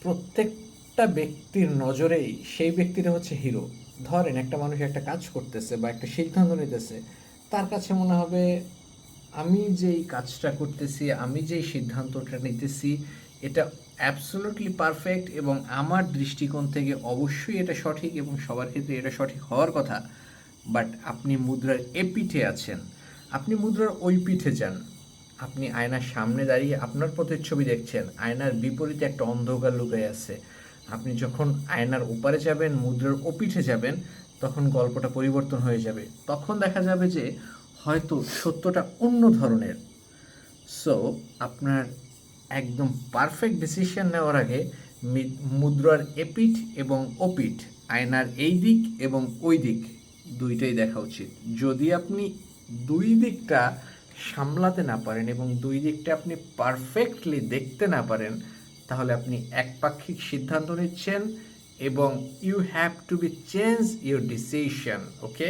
প্রত্যেকটা ব্যক্তির নজরেই সেই ব্যক্তিটা হচ্ছে হিরো। ধরেন একটা মানুষ একটা কাজ করতেছে বা একটা সিদ্ধান্ত নিতেছে, তার কাছে মনে হবে আমি যেই কাজটা করতেছি, আমি যেই সিদ্ধান্তটা নিতেছি, এটা অ্যাবসোলিউটলি পারফেক্ট এবং আমার দৃষ্টিকোণ থেকে অবশ্যই এটা সঠিক এবং সবার ক্ষেত্রে এটা সঠিক হওয়ার কথা। বাট আপনি মুদ্রার এ পিঠে আছেন, আপনি মুদ্রার ওই পিঠে যান। আপনি আয়নার সামনে দাঁড়িয়ে আপনার প্রতিচ্ছবি দেখছেন, আয়নার বিপরীতে একটা অন্ধকার লুকায় আছে। আপনি যখন আয়নার ওপারে যাবেন, মুদ্রার ও পিঠে যাবেন, তখন গল্পটা পরিবর্তন হয়ে যাবে। তখন দেখা যাবে যে হয়তো সত্যটা অন্য ধরনের। সো আপনার একদম পারফেক্ট ডিসিশন নেওয়ার আগে মুদ্রার এপিঠ এবং ওপিঠ, আয়নার এই দিক এবং ওই দিক দুইটাই দেখা উচিত। যদি আপনি দুই দিকটা সামলাতে না পারেন এবং দুই দিকটা আপনি পারফেক্টলি দেখতে না পারেন, তাহলে আপনি একপাক্ষিক সিদ্ধান্ত নিচ্ছেন এবং you have to be change your decision. Okay.